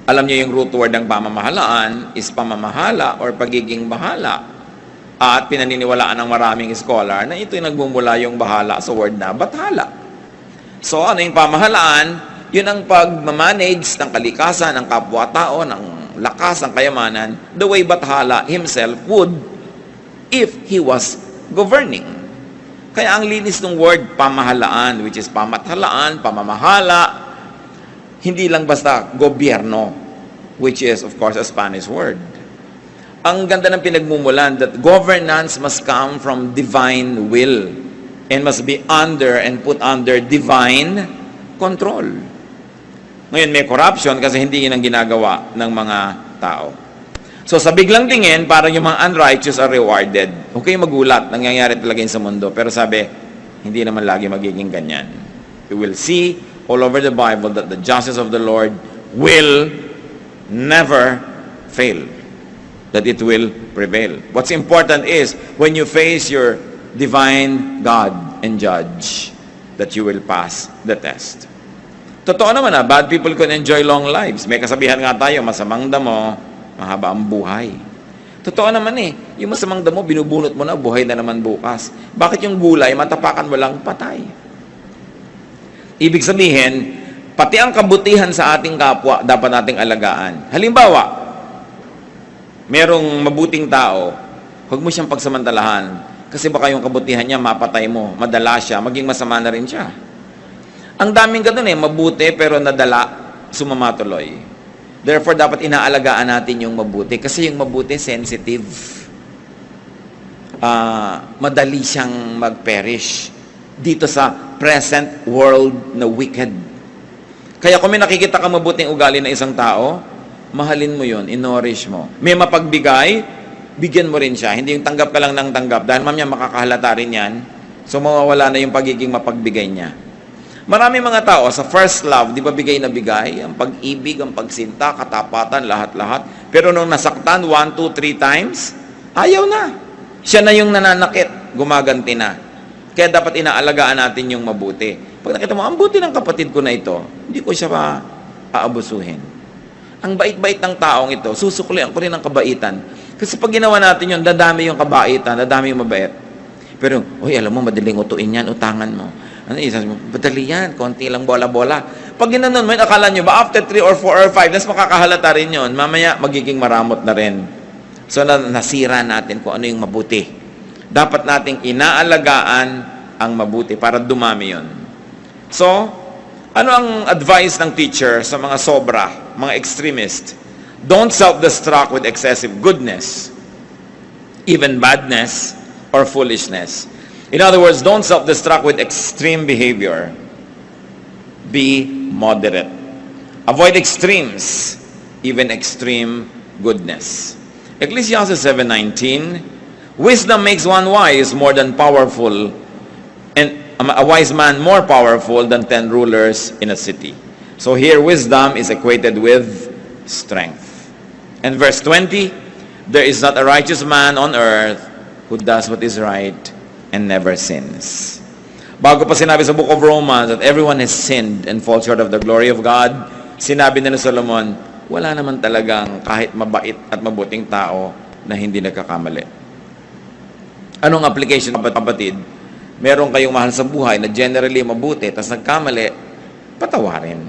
Alam niyo yung root word ng pamamahalaan is pamamahala or pagiging bahala. At pinaniniwalaan ng maraming scholar na ito'y nagmumula yung bahala sa word na bathala. So ano yung pamahalaan? Yun ang pag-manage ng kalikasan, ng kapwa-tao, ng lakas, ng kayamanan, the way Bathala himself would if he was governing. Kaya ang linis ng word pamahalaan, which is pamathalaan, pamamahala, hindi lang basta gobyerno, which is of course a Spanish word. Ang ganda ng pinagmumulan that governance must come from divine will and must be under and put under divine control. Ngayon may corruption kasi hindi yun ang ginagawa ng mga tao. So sa biglang tingin, parang yung mga unrighteous are rewarded. Okay, magulat, nangyayari talaga yun sa mundo. Pero sabi, hindi naman lagi magiging ganyan. We will see all over the Bible that the justice of the Lord will never fail. That it will prevail. What's important is, when you face your divine God and judge, that you will pass the test. Totoo naman bad people can enjoy long lives. May kasabihan nga tayo, masamang damo, mahaba ang buhay. Totoo naman yung masamang damo, binubunot mo na, buhay na naman bukas. Bakit yung gulay, matapakan mo lang, patay? Ibig sabihin, pati ang kabutihan sa ating kapwa, dapat nating alagaan. Halimbawa, merong mabuting tao, huwag mo siyang pagsamantalahan. Kasi baka yung kabutihan niya, mapatay mo, madala siya, maging masama na rin siya. Ang daming ganun mabuti pero nadala, sumamatuloy. Therefore, dapat inaalagaan natin yung mabuti. Kasi yung mabuti, sensitive. Madali siyang mag-perish dito sa present world na wicked. Kaya kung may nakikita ka mabuting ugali na isang tao, mahalin mo yun, inorish mo. May mapagbigay, bigyan mo rin siya. Hindi yung tanggap ka lang ng tanggap. Dahil mamaya makakahalata rin yan. So mawawala na yung pagiging mapagbigay niya. Marami mga tao, sa first love, di ba bigay na bigay? Ang pag-ibig, ang pagsinta, katapatan, lahat-lahat. Pero nung nasaktan, 1, 2, 3 times, ayaw na. Siya na yung nananakit, gumaganti na. Kaya dapat inaalagaan natin yung mabuti. Pag nakita mo, ang buti ng kapatid ko na ito, hindi ko siya aabusuhin. Ang bait-bait ng taong ito, susuklian ko rin ang kabaitan. Kasi pag ginawa natin yun, dadami yung kabaitan, dadami yung mabait. Pero, alam mo, madaling utuin yan, utangan mo. Sabi mo, madali yan, konti lang bola-bola. Pag ginanon mo, akala nyo ba, after 3 or 4 or 5, nas makakahalata rin yun, mamaya magiging maramot na rin. So, nasira natin kung ano yung mabuti. Dapat nating inaalagaan ang mabuti para dumami yun. So, ano ang advice ng teacher sa mga sobra, mga extremist? Don't self-destruct with excessive goodness, even badness or foolishness. In other words, don't self-destruct with extreme behavior. Be moderate. Avoid extremes, even extreme goodness. Ecclesiastes 7:19, wisdom makes one wise more than powerful, and a wise man more powerful than 10 rulers in a city. So here, wisdom is equated with strength. And verse 20, there is not a righteous man on earth who does what is right and never sins. Bago pa sinabi sa book of Romans that everyone has sinned and falls short of the glory of God, sinabi na ni Solomon, wala naman talagang kahit mabait at mabuting tao na hindi nagkakamali. Anong application, kapatid? Meron kayong mahal sa buhay na generally mabuti, tapos nagkamali, patawarin.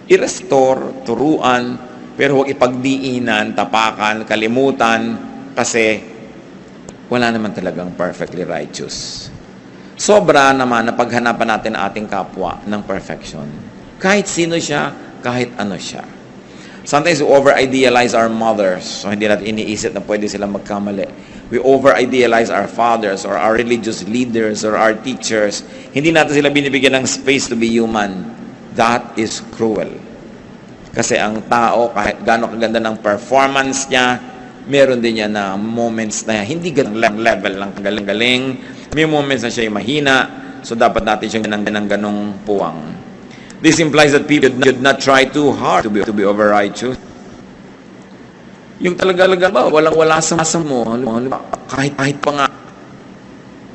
I-restore, turuan, pero huwag ipagdiinan, tapakan, kalimutan, kasi wala naman talagang perfectly righteous. Sobra naman na paghanapan natin ang ating kapwa ng perfection. Kahit sino siya, kahit ano siya. Sometimes we over-idealize our mothers. So hindi natin iniisip na pwede silang magkamali. We over-idealize our fathers or our religious leaders or our teachers. Hindi natin sila binibigyan ng space to be human. That is cruel. Kasi ang tao, kahit gano'ng kaganda ng performance niya, meron din niya na moments na hindi ganang level ng galing-galing. May moments na siya ay mahina. So dapat natin siyang ganang puwang. This implies that people should not try too hard to be over-righteous. Yung talaga ba, walang-wala sa masa mo, kahit pa nga,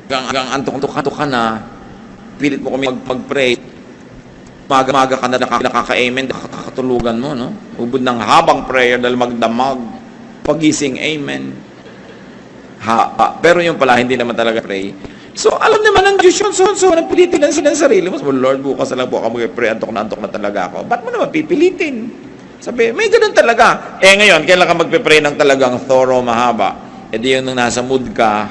hanggang antok ka na, pilit mo kami mag-pray, maga ka na nakaka-amen, nakakatulugan mo, no? Ubod ng habang prayer dahil magdamag, pagising, amen. Pero yung pala, hindi naman talaga pray. So, alam naman ng Diyos yun. So napilitin lang sila ng sarili mo. Lord, bukas na lang po ako mag-pray. Antok na talaga ako. Ba't mo naman pipilitin? Sabi, may ganun talaga. Ngayon, kailan ka magpe-pray ng talagang thorough, mahaba? di yung nung nasa mood ka,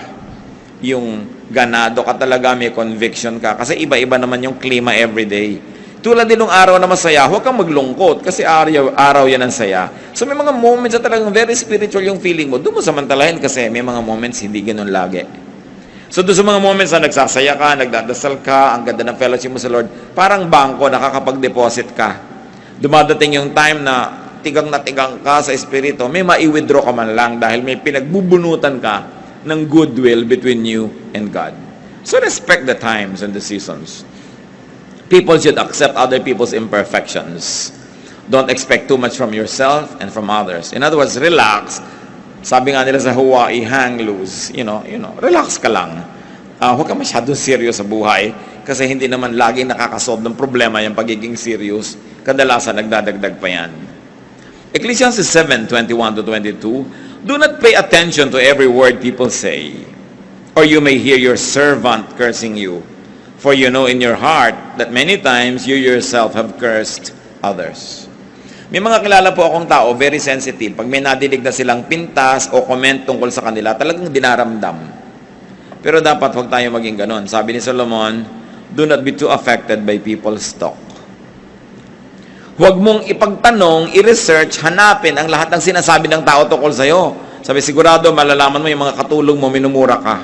yung ganado ka talaga, may conviction ka. Kasi iba-iba naman yung klima everyday. Tulad din ng araw na masaya, huwag kang maglungkot kasi araw yan ang saya. So may mga moments na talagang very spiritual yung feeling mo. Doon mo samantalahin kasi may mga moments hindi ganun lagi. So doon sa mga moments na nagsasaya ka, nagdadasal ka, ang ganda ng fellowship mo sa Lord, parang bangko, nakakapag-deposit ka. Dumadating yung time na tigang ka sa espiritu, may mai-withdraw ka man lang dahil may pinagbubunutan ka ng goodwill between you and God. So respect the times and the seasons. People should accept other people's imperfections. Don't expect too much from yourself and from others. In other words, relax. Sabi nga nila sa Hawaii, hang loose. Relax ka lang. Huwag ka masyadong serious sa buhay kasi hindi naman laging nakakasolve ng problema yung pagiging serious. Kadalasan nagdadagdag pa yan. Ecclesiastes 7:21-22, do not pay attention to every word people say, or you may hear your servant cursing you. For you know in your heart that many times you yourself have cursed others. May mga kilala po akong tao, very sensitive. Pag may nadidig na silang pintas o comment tungkol sa kanila, talagang dinaramdam. Pero dapat huwag tayo maging ganon. Sabi ni Solomon, do not be too affected by people's talk. Huwag mong ipagtanong, i-research, hanapin ang lahat ng sinasabi ng tao tungkol sa'yo. Sabi, sigurado, malalaman mo yung mga katulong mo, minumura ka.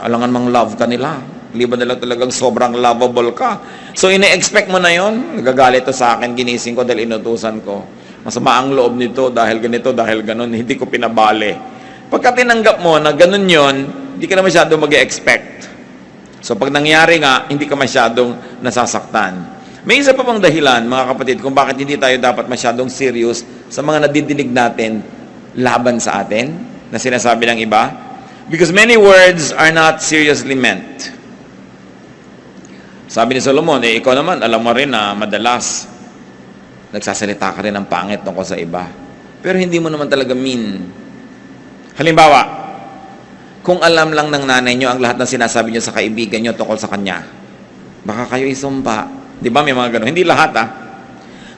Alangan mang love ka nila. Liban na lang talagang sobrang lovable ka. So, ine-expect mo na yon. Nagagalit to sa akin, ginising ko dahil inutusan ko. Masama ang loob nito dahil ganito, dahil ganon, hindi ko pinabali. Pagka tinanggap mo na ganon yon, hindi ka na masyadong mag-expect. So, pag nangyari nga, hindi ka masyadong nasasaktan. May isa pa pang dahilan, mga kapatid, kung bakit hindi tayo dapat masyadong serious sa mga nadidinig natin laban sa atin, na sinasabi ng iba. Because many words are not seriously meant. Sabi ni Solomon, ikaw naman, alam mo rin na madalas nagsasalita ka rin ng pangit tungkol sa iba. Pero hindi mo naman talaga mean. Halimbawa, kung alam lang ng nanay nyo ang lahat ng sinasabi nyo sa kaibigan nyo tungkol sa kanya, baka kayo isumpa. Di ba may mga ganun? Hindi lahat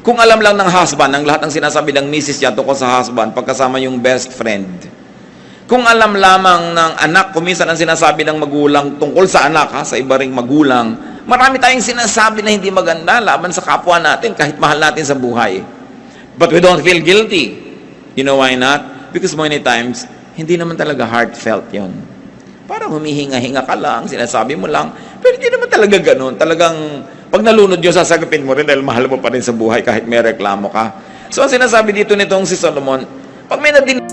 Kung alam lang ng husband ang lahat ng sinasabi ng misis niya tungkol sa husband, pagkasama yung best friend. Kung alam lamang ng anak, kuminsan ang sinasabi ng magulang tungkol sa anak, sa iba ring magulang, marami tayong sinasabi na hindi maganda laban sa kapwa natin kahit mahal natin sa buhay. But we don't feel guilty. You know why not? Because many times, hindi naman talaga heartfelt yon. Parang humihinga-hinga ka lang, sinasabi mo lang, pero hindi naman talaga ganun. Talagang, pag nalunod yun, sasagapin mo rin dahil mahal mo pa rin sa buhay kahit may reklamo ka. So, ang sinasabi dito nitong si Solomon, pag may nadinig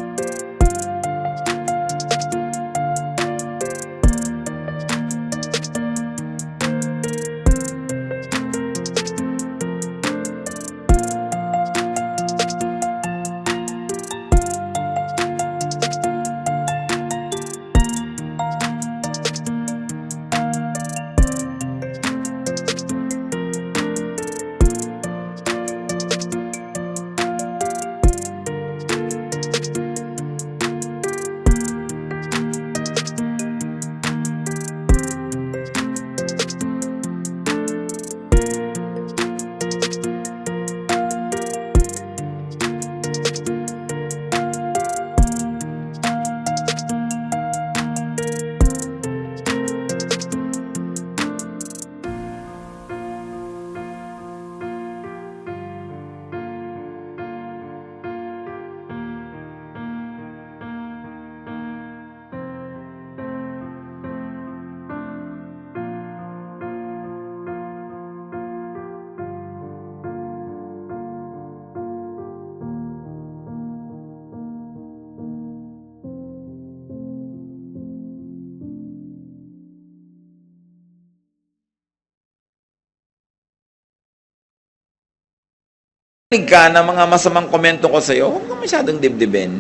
ka na mga masamang komento ko sa'yo, huwag ka masyadong dibdibin.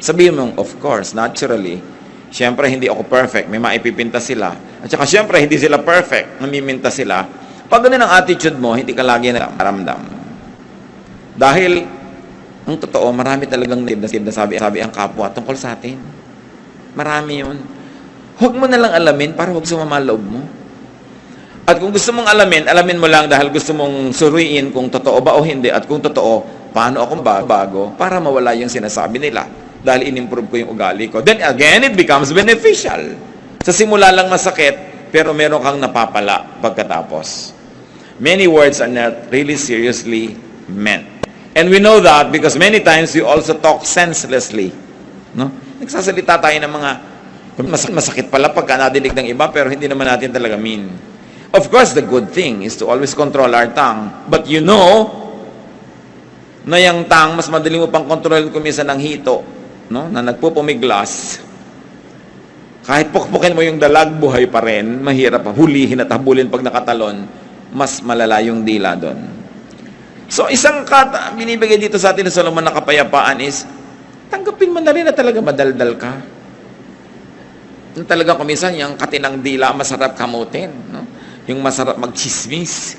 Sabihin mo, of course, naturally, siyempre hindi ako perfect, may maipipinta sila. At saka siyempre hindi sila perfect, namiminta sila. Pag ganun ang attitude mo, hindi ka lagi nakaramdam. Dahil, ang totoo, marami talagang nasabi ang kapwa tungkol sa atin. Marami yun. Huwag mo na lang alamin para huwag sumama loob mo. At kung gusto mong alamin mo lang dahil gusto mong suriin kung totoo ba o hindi at kung totoo, paano ako bago para mawala yung sinasabi nila. dahil in-improve ko yung ugali ko. Then again, it becomes beneficial. Sa simula lang masakit, pero meron kang napapala pagkatapos. Many words are not really seriously meant. And we know that because many times we also talk senselessly. No? Nagsasalita tayo ng mga masakit pala pagka nadinig ng iba, pero hindi naman natin talaga mean. Of course, the good thing is to always control our tongue. But you know, na yung tongue, mas madali mo pang kontrolin kumisa ng hito, no? Na nagpupumiglas. Kahit pukpukin mo yung dalag, buhay pa rin. Mahirap hulihin at habulin pag nakatalon. Mas malala yung dila doon. So, isang binibigay dito sa atin ng Solomon na kapayapaan is, tanggapin mo na rin na talaga madaldal ka. Na talaga kuminsan, yung katinang dila, masarap kamutin. No? Yung masarap magchismis.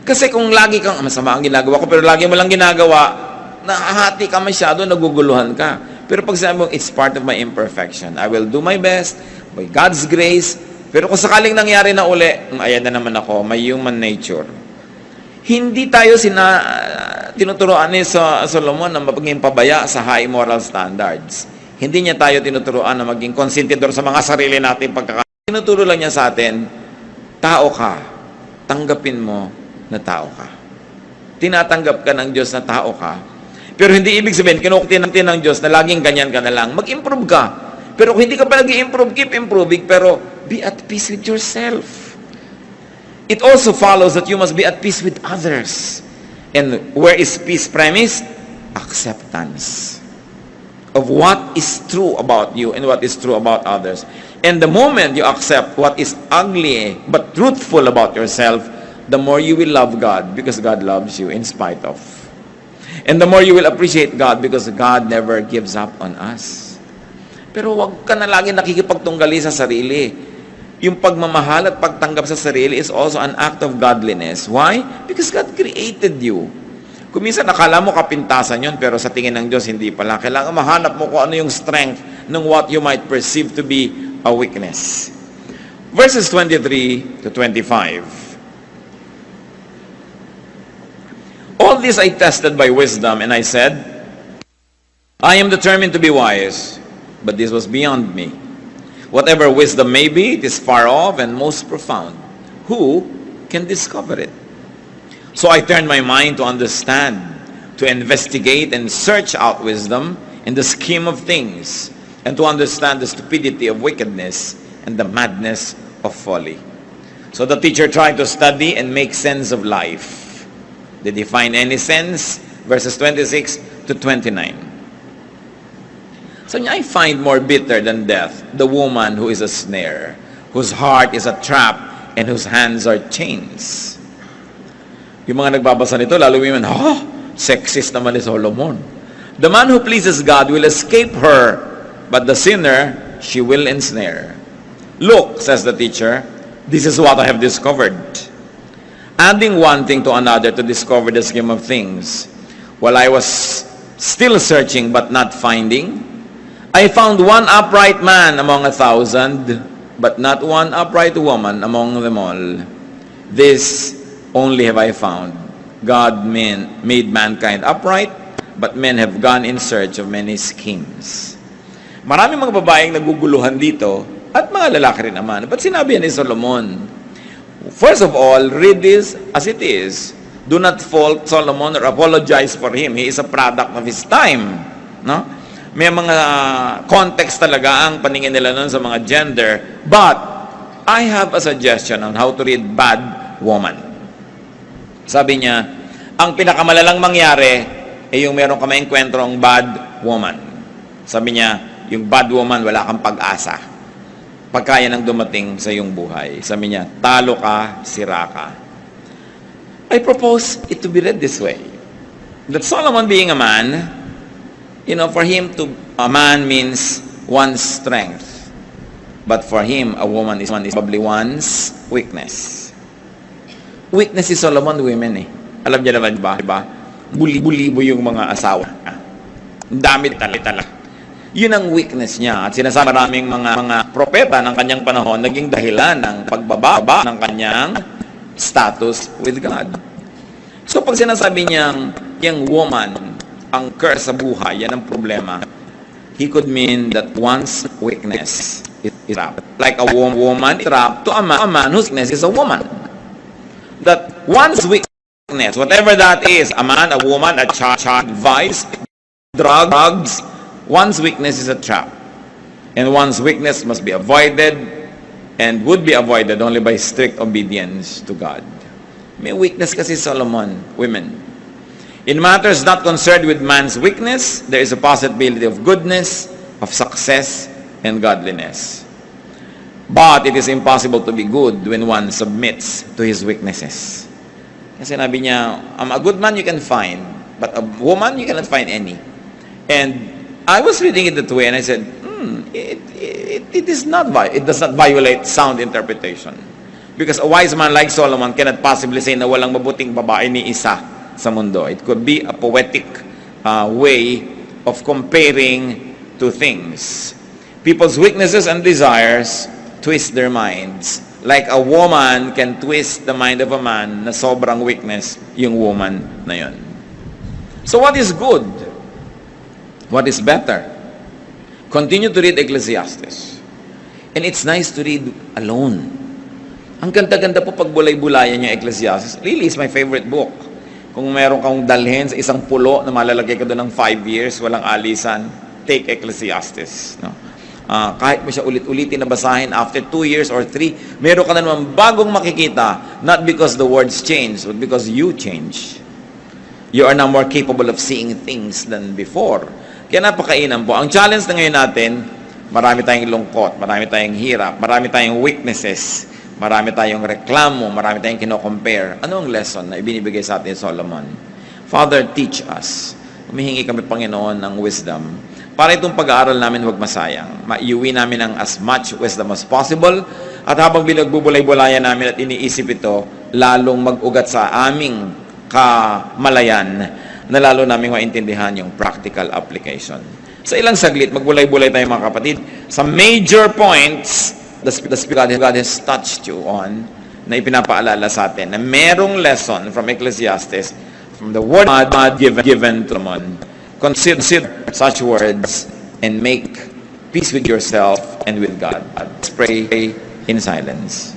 Kasi kung lagi kang, masama ang ginagawa ko, pero lagi mo lang ginagawa, nahahati ka masyado, naguguluhan ka. Pero pag sabi mo, it's part of my imperfection. I will do my best, by God's grace. Pero kung sakaling nangyari na uli, ayan na naman ako, may human nature. Hindi tayo tinuturoan ni Solomon na maging pabaya sa high moral standards. Hindi niya tayo tinuturoan na maging konsentidor sa mga sarili natin pagkakataon. Tinuturo lang niya sa atin, tao ka, tanggapin mo na tao ka. Tinatanggap ka ng Diyos na tao ka. Pero hindi ibig sabihin, kinukutin ng Diyos na laging ganyan ka na lang. Mag-improve ka. Pero kung hindi ka pa nag-i-improve, keep improving, pero be at peace with yourself. It also follows that you must be at peace with others. And where is peace premised? Acceptance of what is true about you and what is true about others. And the moment you accept what is ugly but truthful about yourself, the more you will love God because God loves you in spite of. And the more you will appreciate God because God never gives up on us. Pero wag ka na lagi nakikipagtunggali sa sarili. Yung pagmamahal at pagtanggap sa sarili is also an act of godliness. Why? Because God created you. Kung minsan nakala mo kapintasan yun, pero sa tingin ng Diyos hindi pala. Kailangan mahanap mo kung ano yung strength ng what you might perceive to be a weakness. Verses 23 to 25. All this I tested by wisdom, and I said, I am determined to be wise, but this was beyond me. Whatever wisdom may be, it is far off and most profound. Who can discover it? So I turned my mind to understand, to investigate and search out wisdom in the scheme of things, and to understand the stupidity of wickedness and the madness of folly. So the teacher tried to study and make sense of life. Did he find any sense? Verses 26 to 29. So I find more bitter than death the woman who is a snare, whose heart is a trap, and whose hands are chains. Yung mga nagbabasa nito, lalo yung sexist naman ni Solomon. The man who pleases God will escape her, but the sinner she will ensnare. Look, says the teacher, this is what I have discovered. Adding one thing to another to discover the scheme of things. While I was still searching but not finding, I found one upright man among 1,000, but not one upright woman among them all. This only have I found. God made mankind upright, but men have gone in search of many schemes. Maraming mga babaeng naguguluhan dito, at mga lalaki rin naman. But sinabi ni Solomon, first of all, read this as it is. Do not fault Solomon or apologize for him. He is a product of his time. No? May mga context talaga ang paningin nila nun sa mga gender. But, I have a suggestion on how to read bad woman. Sabi niya, ang pinakamalalang mangyari ay yung meron ka maengkwentrong bad woman. Sabi niya, yung bad woman, wala kang pag-asa. Pagkaya nang dumating sa iyong buhay. Sabi niya, talo ka, sira ka. I propose it to be read this way. That Solomon being a man, for him a man means one's strength. But for him, a woman is probably one's weakness. Weakness si Solomon, women eh. Alam niya naman ba? Diba? Buli-bulibo yung mga asawa. Ang dami tala. Yun ang weakness niya. At sinasabi maraming mga propeta ng kanyang panahon naging dahilan ng pagbababa ng kanyang status with God. So pag sinasabi niyang yung woman ang curse sa buhay, yan ang problema. he could mean that one's weakness is trapped. Like a woman trapped to a man whose weakness is a woman. That one's weakness, whatever that is, a man, a woman, a child, vice, drugs, one's weakness is a trap. And one's weakness must be avoided and would be avoided only by strict obedience to God. May weakness kasi Solomon, women. In matters not concerned with man's weakness, there is a possibility of goodness, of success, and godliness. But it is impossible to be good when one submits to his weaknesses. Kasi sinabi niya, a good man you can find, but a woman you cannot find any. And I was reading it that way, and I said, it does not violate sound interpretation. Because a wise man like Solomon cannot possibly say na walang mabuting babae ni isa sa mundo. It could be a poetic way of comparing two things. People's weaknesses and desires twist their minds. Like a woman can twist the mind of a man na sobrang weakness yung woman na yun. So what is good? What is better? Continue to read Ecclesiastes. And it's nice to read alone. Ang ganda-ganda po pag bulay-bulayan yung Ecclesiastes. Really, it's my favorite book. Kung meron kang dalhin sa isang pulo na malalagay ka doon ng 5 years, walang alisan, take Ecclesiastes. No? Kahit mo siya ulit-ulitin na basahin, after 2 years or 3, meron ka na naman bagong makikita, not because the words change, but because you change. You are now more capable of seeing things than before. Kaya napakainan po. Ang challenge na ngayon natin, marami tayong lungkot, marami tayong hirap, marami tayong weaknesses, marami tayong reklamo, marami tayong kino-compare. Ano ang lesson na ibinibigay sa atin Solomon? Father, teach us. Humihingi kami, Panginoon, ng wisdom para itong pag-aaral namin huwag masayang. Maiuwi namin ang as much wisdom as possible at habang binagbubulay-bulayan namin at iniisip ito, lalong mag-ugat sa aming kamalayan na lalo namin maintindihan yung practical application. Sa ilang saglit, magbulay-bulay tayo mga kapatid. Sa major points, the Spirit God has touched you on, na ipinapaalala sa atin, na merong lesson from Ecclesiastes, from the word of God given to Solomon. Consider such words and make peace with yourself and with God. Let's pray in silence.